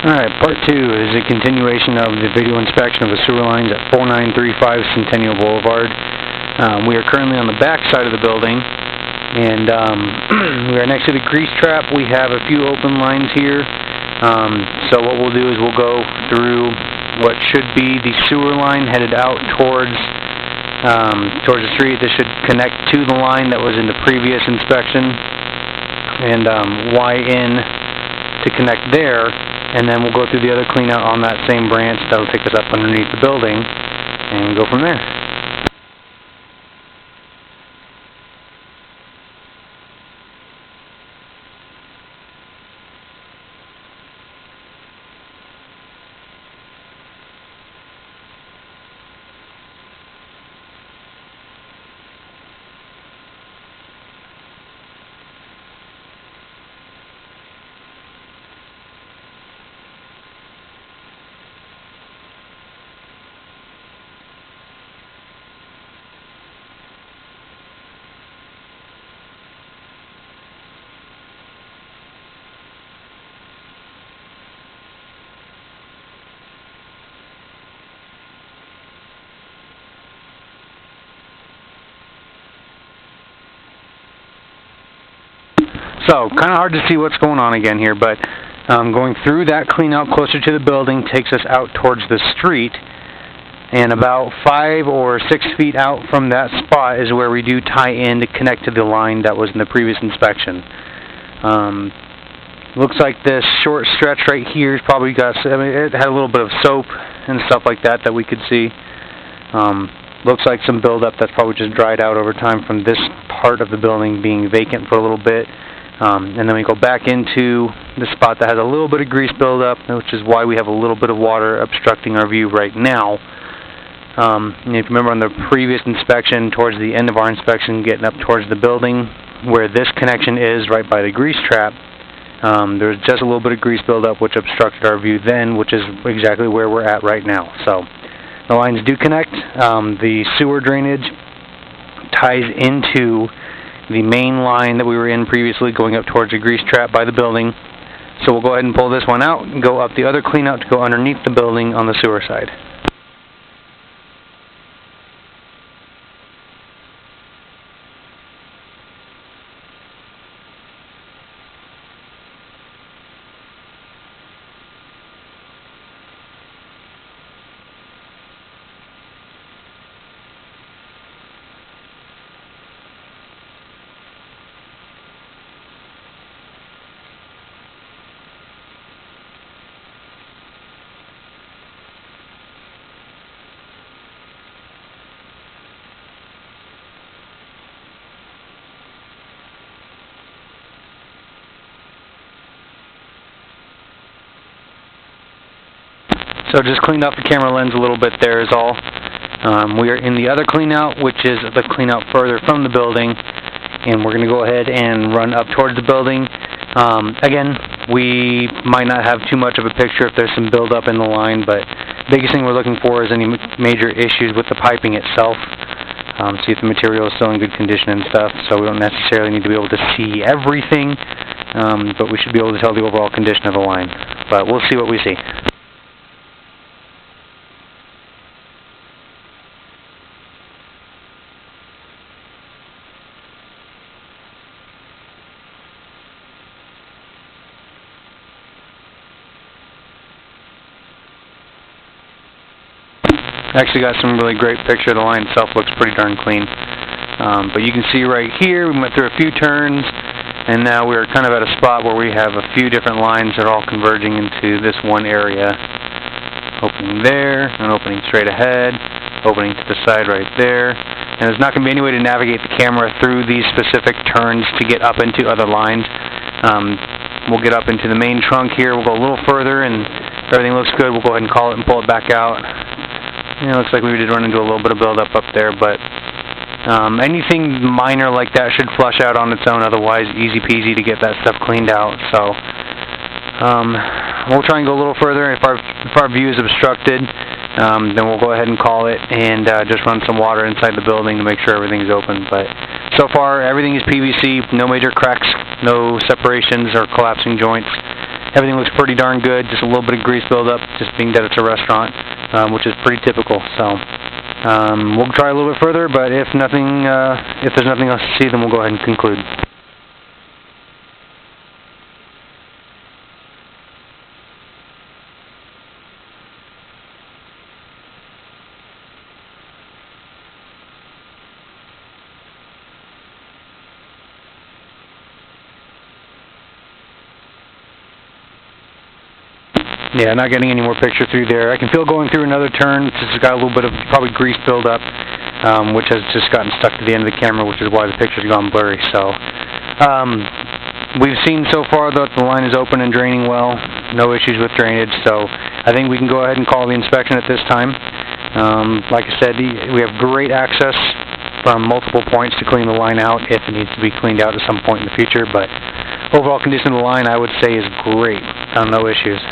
Alright, part 2 is a continuation of the video inspection of the sewer lines at 4935 Centennial Boulevard. We are currently on the back side of the building, and we are next to the grease trap. We have a few open lines here, so what we'll do is we'll go through what should be the sewer line headed out towards the street. This should connect to the line that was in the previous inspection, and Y in to connect there. And then we'll go through the other clean out on that same branch. That'll take us up underneath the building and go from there. So, kind of hard to see what's going on again here, but going through that clean out closer to the building takes us out towards the street, and about 5 or 6 feet out from that spot is where we do tie in to connect to the line that was in the previous inspection. Looks like this short stretch right here has probably got, it had a little bit of soap and stuff like that we could see. Looks like some buildup that's probably just dried out over time from this part of the building being vacant for a little bit. And then we go back into the spot that has a little bit of grease buildup, which is why we have a little bit of water obstructing our view right now. And if you remember on the previous inspection, towards the end of our inspection, getting up towards the building, where this connection is right by the grease trap, there's just a little bit of grease buildup which obstructed our view then, which is exactly where we're at right now. So the lines do connect. The sewer drainage ties into the main line that we were in previously, going up towards the grease trap by the building. So we'll go ahead and pull this one out and go up the other clean out to go underneath the building on the sewer side. So just cleaned off the camera lens a little bit there is all. We are in the other clean out, which is the clean out further from the building, and we're going to go ahead and run up towards the building. Again, we might not have too much of a picture if there's some buildup in the line, but the biggest thing we're looking for is any major issues with the piping itself. See if the material is still in good condition and stuff, so we don't necessarily need to be able to see everything, but we should be able to tell the overall condition of the line. But we'll see what we see. Actually got some really great picture. The line itself looks pretty darn clean. But you can see right here, we went through a few turns, and now we're kind of at a spot where we have a few different lines that are all converging into this one area. Opening there, and opening straight ahead, opening to the side right there. And there's not going to be any way to navigate the camera through these specific turns to get up into other lines. We'll get up into the main trunk here. We'll go a little further, and if everything looks good, we'll go ahead and call it and pull it back out. It looks like we did run into a little bit of buildup up there, but anything minor like that should flush out on its own. Otherwise, easy peasy to get that stuff cleaned out. So we'll try and go a little further. If our view is obstructed, then we'll go ahead and call it and just run some water inside the building to make sure everything's open. But so far, everything is PVC. No major cracks, no separations or collapsing joints. everything looks pretty darn good. Just a little bit of grease buildup, just being that it's a restaurant, which is pretty typical. So we'll try a little bit further, but if there's nothing else to see, then we'll go ahead and conclude. Yeah, not getting any more picture through there. I can feel going through another turn. It's just got a little bit of probably grease buildup, which has just gotten stuck to the end of the camera, which is why the picture's gone blurry. So we've seen so far that the line is open and draining well. No issues with drainage. So I think we can go ahead and call the inspection at this time. Like I said, we have great access from multiple points to clean the line out if it needs to be cleaned out at some point in the future. But overall condition of the line, I would say, is great. No issues.